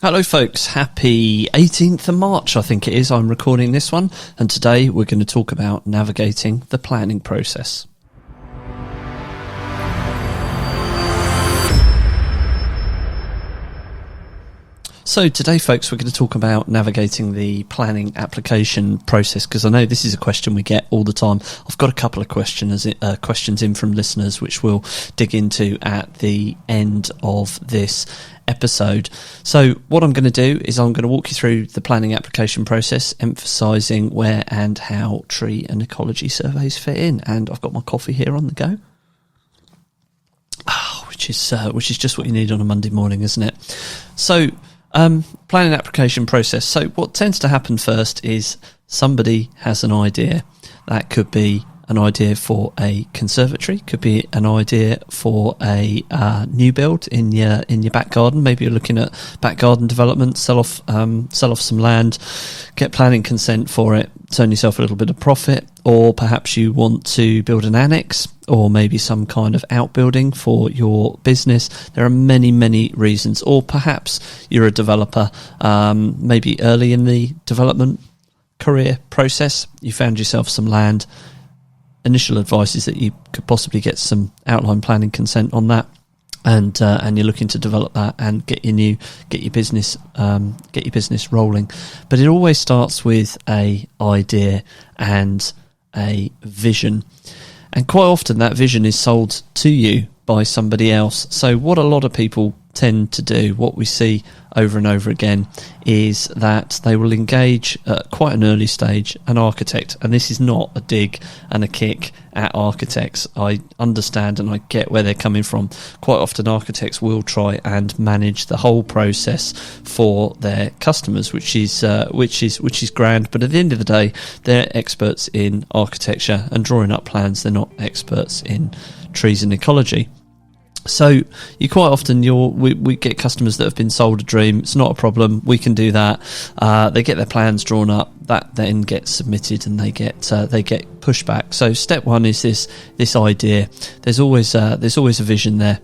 Hello folks, happy 18th of March I think it is, I'm recording this one, and today we're going to talk about navigating the planning process. So today folks, we're going to talk about navigating the planning application process, because I know this is a question we get all the time. I've got a couple of questions in from listeners which we'll dig into at the end of this episode. So what I'm going to do is I'm going to walk you through the planning application process, emphasising where and how tree and ecology surveys fit in. And I've got my coffee here on the go, which is just what you need on a Monday morning, isn't it? So planning application process. So what tends to happen first is somebody has an idea. That could be an idea for a conservatory, could be an idea for a new build in your back garden. Maybe you're looking at back garden development, sell off some land, get planning consent for it, turn yourself a little bit of profit, or perhaps you want to build an annex or maybe some kind of outbuilding for your business. There are many reasons. Or perhaps you're a developer, maybe early in the development career process, you found yourself some land. Initial advice is that you could possibly get some outline planning consent on that, and you're looking to develop that and get your business rolling. But it always starts with a idea and a vision, and quite often that vision is sold to you by somebody else. So what a lot of people tend to do, what we see over and over again, is that they will engage at quite an early stage an architect, and this is not a dig and a kick at architects. I understand and I get where they're coming from. Quite often architects will try and manage the whole process for their customers, which is grand, but at the end of the day they're experts in architecture and drawing up plans. They're not experts in trees and ecology. So you quite often we get customers that have been sold a dream. It's not a problem. We can do that. They get their plans drawn up. That then gets submitted, and they get pushback. So step one is this idea. There's always a vision there.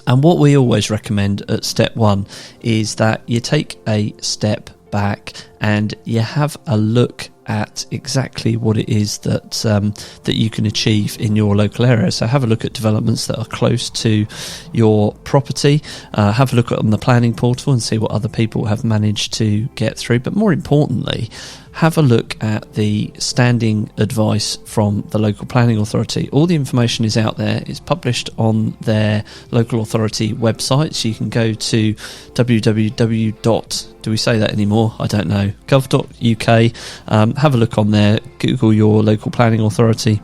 And what we always recommend at step one is that you take a step back and you have a look at exactly what it is that you can achieve in your local area. So have a look at developments that are close to your property. Have a look on the planning portal and see what other people have managed to get through. But more importantly, have a look at the standing advice from the local planning authority. All the information is out there. It's published on their local authority website. So you can go to do we say that anymore? I don't know. gov.uk. Have a look on there. Google your local planning authority.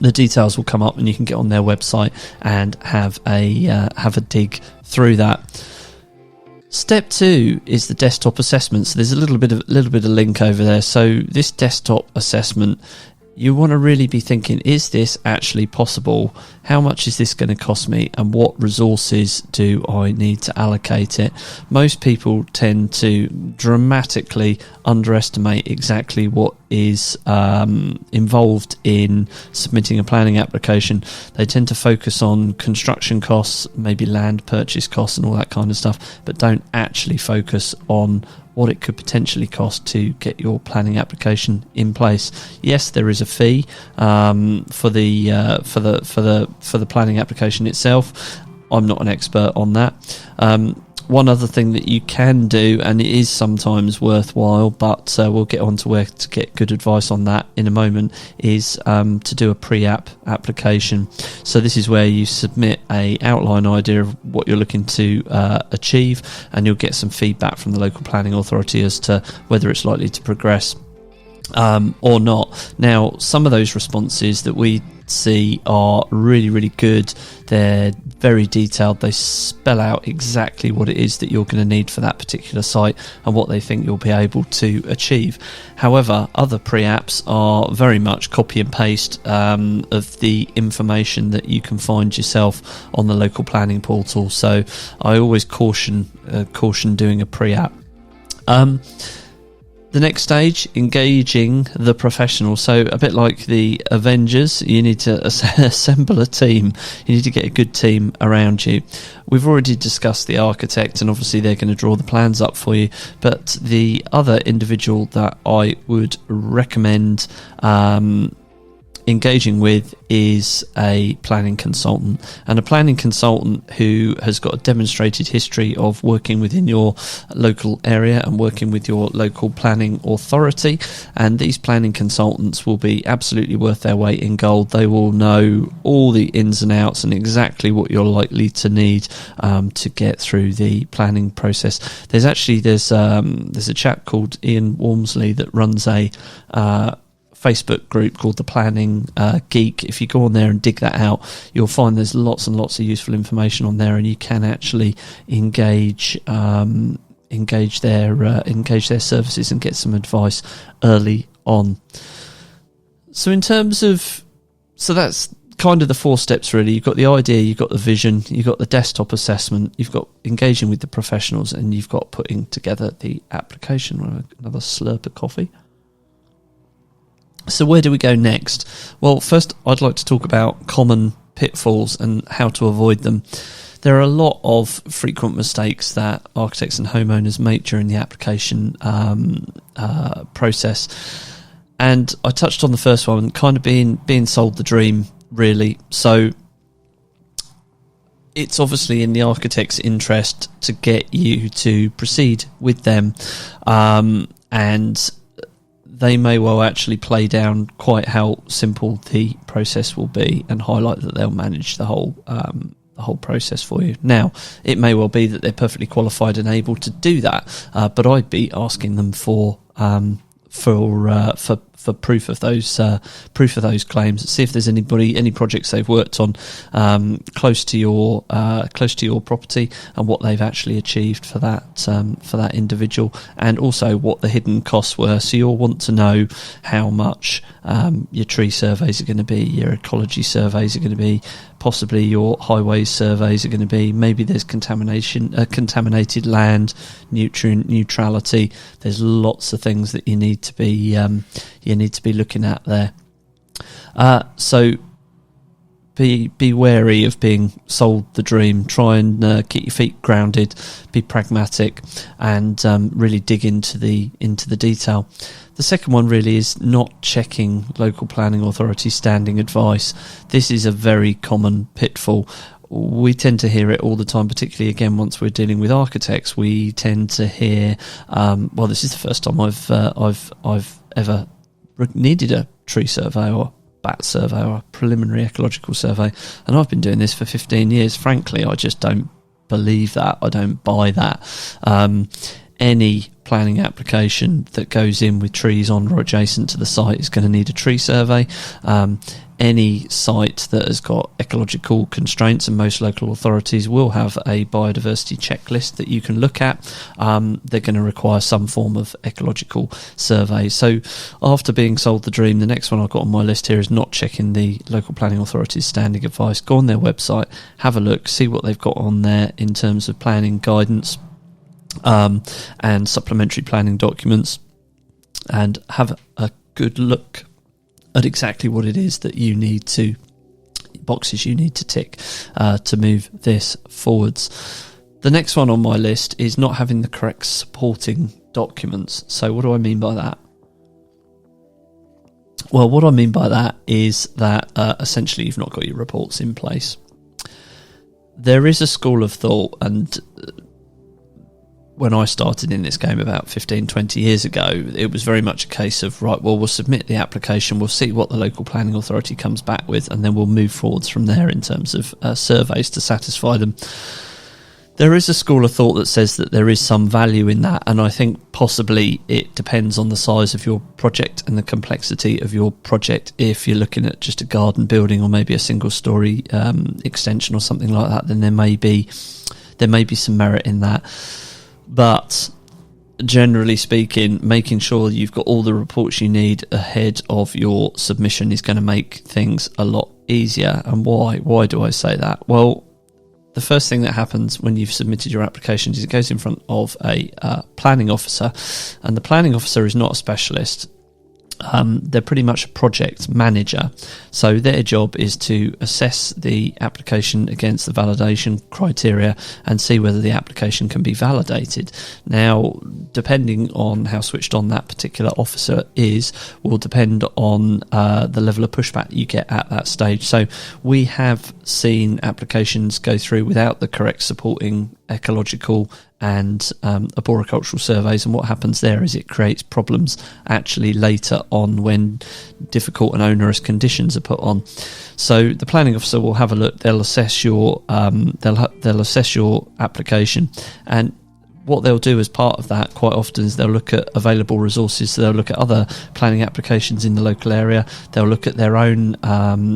The details will come up, and you can get on their website and have a dig through that. Step two is the desktop assessment. So there's a little bit of link over there. So this desktop assessment, you want to really be thinking, is this actually possible? How much is this going to cost me? And what resources do I need to allocate it? Most people tend to dramatically underestimate exactly what is involved in submitting a planning application. They tend to focus on construction costs, maybe land purchase costs and all that kind of stuff, but don't actually focus on what it could potentially cost to get your planning application in place. Yes, there is a fee for the planning application itself. I'm not an expert on that. One other thing that you can do, and it is sometimes worthwhile, but we'll get on to where to get good advice on that in a moment, is to do a pre-app application. So this is where you submit a outline idea of what you're looking to achieve, and you'll get some feedback from the local planning authority as to whether it's likely to progress or not. Now, some of those responses that we see are really good. They're very detailed. They spell out exactly what it is that you're going to need for that particular site and what they think you'll be able to achieve. However, other pre-apps are very much copy and paste of the information that you can find yourself on the local planning portal. So I always caution doing a pre-app. The next stage, engaging the professionals. So a bit like the Avengers, you need to assemble a team. You need to get a good team around you. We've already discussed the architect, and obviously they're going to draw the plans up for you. But the other individual that I would recommend engaging with is a planning consultant, and a planning consultant who has got a demonstrated history of working within your local area and working with your local planning authority. And these planning consultants will be absolutely worth their weight in gold. They will know all the ins and outs and exactly what you're likely to need to get through the planning process. There's a chap called Ian Walmsley that runs a Facebook group called the Planning Geek. If you go on there and dig that out, you'll find there's lots and lots of useful information on there, and you can actually engage their services and get some advice early on. So that's kind of the 4 steps really. You've got the idea, you've got the vision, you've got the desktop assessment, you've got engaging with the professionals, and you've got putting together the application. Another slurp of coffee. So where do we go next? Well, first I'd like to talk about common pitfalls and how to avoid them. There are a lot of frequent mistakes that architects and homeowners make during the application process. And I touched on the first one, kind of being sold the dream, really. So it's obviously in the architect's interest to get you to proceed with them, and they may well actually play down quite how simple the process will be and highlight that they'll manage the whole process for you. Now, it may well be that they're perfectly qualified and able to do that, but I'd be asking them for proof of those claims. See if there's any projects they've worked on close to your property, and what they've actually achieved for that individual, and also what the hidden costs were. So you'll want to know how much your tree surveys are going to be, your ecology surveys are going to be, possibly your highways surveys are going to be. Maybe there's contaminated land, nutrient neutrality. There's lots of things that you need to be looking at there. So be wary of being sold the dream. Try and keep your feet grounded, be pragmatic, and really dig into the detail. The second one really is not checking local planning authority standing advice. This is a very common pitfall. We tend to hear it all the time, particularly again once we're dealing with architects. We tend to hear, well, this is the first time I've ever needed a tree survey or bat survey or a preliminary ecological survey, and I've been doing this for 15 years. Frankly, I just don't believe that. I don't buy that. Any planning application that goes in with trees on or adjacent to the site is going to need a tree survey. Any site that has got ecological constraints, and most local authorities will have a biodiversity checklist that you can look at, they're going to require some form of ecological survey. So after being sold the dream, the next one I've got on my list here is not checking the local planning authority's standing advice. Go on their website, have a look, see what they've got on there in terms of planning guidance and supplementary planning documents, and have a good look at exactly what it is that you need to, boxes you need to tick to move this forwards. The next one on my list is not having the correct supporting documents. So what do I mean by that? Well, what I mean by that is that essentially you've not got your reports in place. There is a school of thought, and when I started in this game about 15, 20 years ago, it was very much a case of, right, well, we'll submit the application, we'll see what the local planning authority comes back with, and then we'll move forwards from there in terms of surveys to satisfy them. There is a school of thought that says that there is some value in that, and I think possibly it depends on the size of your project and the complexity of your project. If you're looking at just a garden building or maybe a single-storey extension or something like that, then there may be some merit in that. But generally speaking, making sure you've got all the reports you need ahead of your submission is going to make things a lot easier. And why? Why do I say that? Well, the first thing that happens when you've submitted your application is it goes in front of a planning officer, and the planning officer is not a specialist. They're pretty much a project manager, so their job is to assess the application against the validation criteria and see whether the application can be validated. Now, depending on how switched on that particular officer is, will depend on the level of pushback you get at that stage. So we have seen applications go through without the correct supporting ecological and arboricultural surveys, and what happens there is it creates problems actually later on when difficult and onerous conditions are put on. So the planning officer will have a look. They'll assess your they'll assess your application, and what they'll do as part of that quite often is they'll look at available resources. So they'll look at other planning applications in the local area. They'll look at their own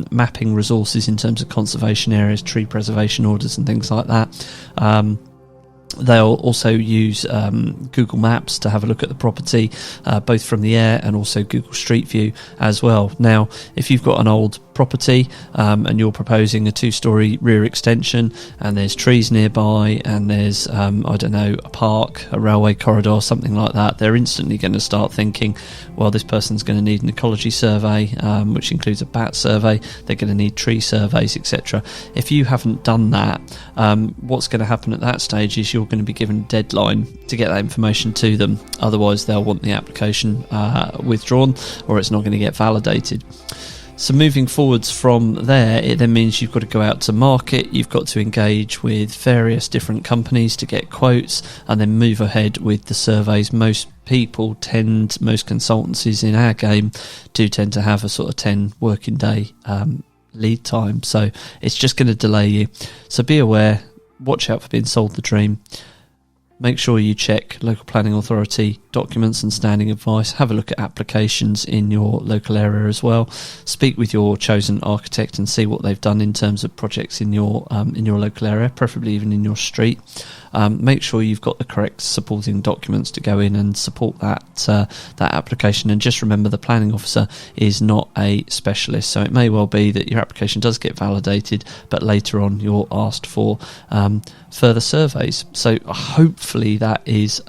mapping resources in terms of conservation areas, tree preservation orders and things like that. They'll also use Google Maps to have a look at the property, both from the air and also Google Street View as well. Now, if you've got an old property and you're proposing a 2-storey rear extension and there's trees nearby and there's, I don't know, a park, a railway corridor, something like that, they're instantly going to start thinking, well, this person's going to need an ecology survey, which includes a bat survey. They're going to need tree surveys, etc. If you haven't done that, what's going to happen at that stage is you're going to be given a deadline to get that information to them. Otherwise, they'll want the application withdrawn, or it's not going to get validated. So moving forwards from there, it then means you've got to go out to market, you've got to engage with various different companies to get quotes, and then move ahead with the surveys. Most consultancies in our game do tend to have a sort of 10 working day lead time, so it's just going to delay you. So be aware, watch out for being sold the dream. Make sure you check local planning authority documents and standing advice. Have a look at applications in your local area as well. Speak with your chosen architect and see what they've done in terms of projects in your local area, preferably even in your street. Make sure you've got the correct supporting documents to go in and support that application. And just remember, the planning officer is not a specialist, so it may well be that your application does get validated, but later on you're asked for further surveys. So hopefully that is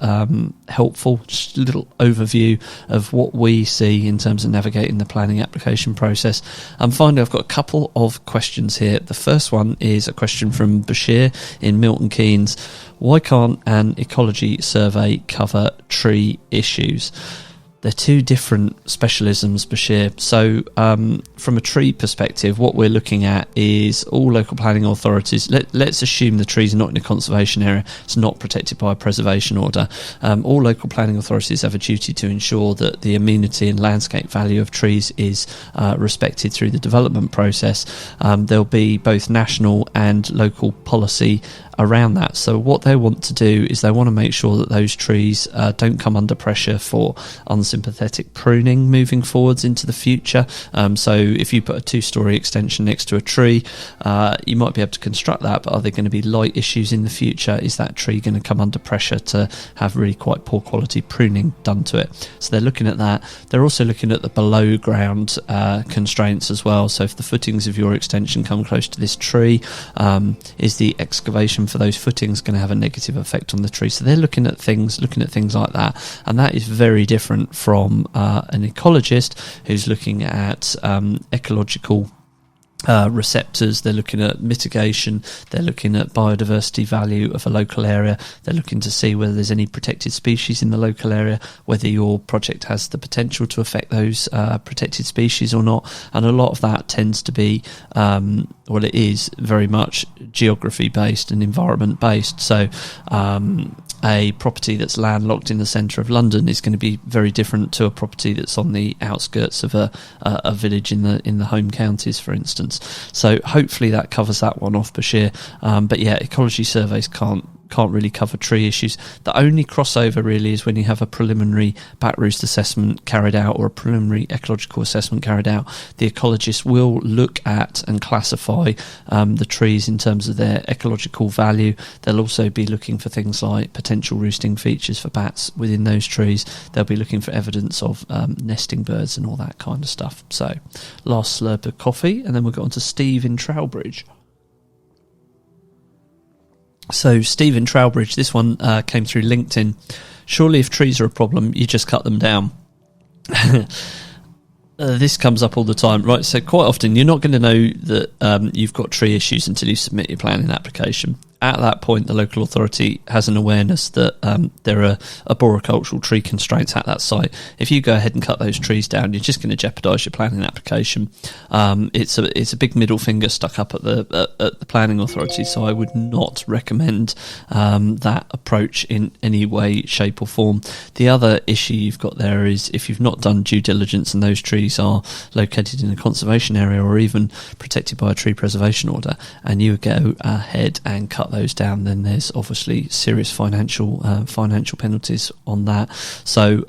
helpful. Just a little overview of what we see in terms of navigating the planning application process. And finally, I've got a couple of questions here. The first one is a question from Bashir in Milton Keynes. Why can't an ecology survey cover tree issues? They're two different specialisms, Bashir. So from a tree perspective, what we're looking at is all local planning authorities. Let's assume the trees are not in a conservation area. It's not protected by a preservation order. All local planning authorities have a duty to ensure that the amenity and landscape value of trees is respected through the development process. There'll be both national and local policy around that. So what they want to do is they want to make sure that those trees don't come under pressure for unsympathetic pruning moving forwards into the future. So if you put a 2-storey extension next to a tree, you might be able to construct that, but are there going to be light issues in the future? Is that tree going to come under pressure to have really quite poor quality pruning done to it? So they're looking at that. They're also looking at the below ground constraints as well. So if the footings of your extension come close to this tree, is the excavation for those footings going to have a negative effect on the tree? So they're looking at things like that, and that is very different from an ecologist who's looking at ecological receptors. They're looking at mitigation, they're looking at biodiversity value of a local area, they're looking to see whether there's any protected species in the local area, whether your project has the potential to affect those protected species or not. And a lot of that tends to be it is very much geography based and environment based. So a property that's landlocked in the centre of London is going to be very different to a property that's on the outskirts of a village in the home counties, for instance. So hopefully that covers that one off, Bashir. But yeah, ecology surveys can't really cover tree issues. The only crossover really is when you have a preliminary bat roost assessment carried out or a preliminary ecological assessment carried out. The ecologist will look at and classify the trees in terms of their ecological value. They'll also be looking for things like potential roosting features for bats within those trees. They'll be looking for evidence of nesting birds and all that kind of stuff. So last slurp of coffee and then we'll go on to Steve in Trowbridge. So Stephen Trowbridge, this one came through LinkedIn. Surely if trees are a problem, you just cut them down. This comes up all the time, right? So quite often you're not going to know that you've got tree issues until you submit your planning application. At that point, the local authority has an awareness that there are arboricultural tree constraints at that site. If you go ahead and cut those trees down, you're just going to jeopardise your planning application. It's a big middle finger stuck up at the planning authority, so I would not recommend that approach in any way, shape or form. The other issue you've got there is if you've not done due diligence and those trees are located in a conservation area or even protected by a tree preservation order, and you go ahead and cut those down, then there's obviously serious financial penalties on that. So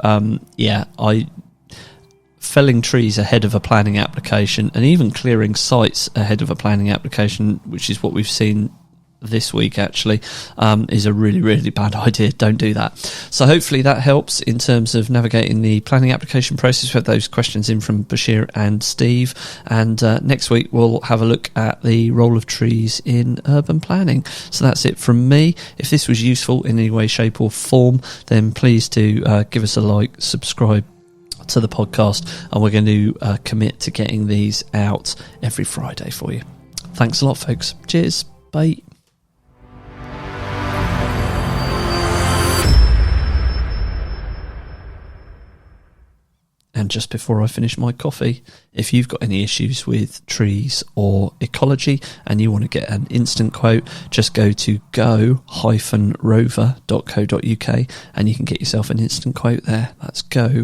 felling trees ahead of a planning application and even clearing sites ahead of a planning application, which is what we've seen this week actually, is a really, really bad idea. Don't do that. So hopefully that helps in terms of navigating the planning application process. We have those questions in from Bashir and Steve, and next week we'll have a look at the role of trees in urban planning. So that's it from me. If this was useful in any way, shape or form, then please do give us a like, subscribe to the podcast, and we're going to commit to getting these out every Friday for you. Thanks a lot, folks. Cheers. Bye. And just before I finish my coffee, if you've got any issues with trees or ecology and you want to get an instant quote, just go to go-rover.co.uk and you can get yourself an instant quote there. That's go-rover.co.uk.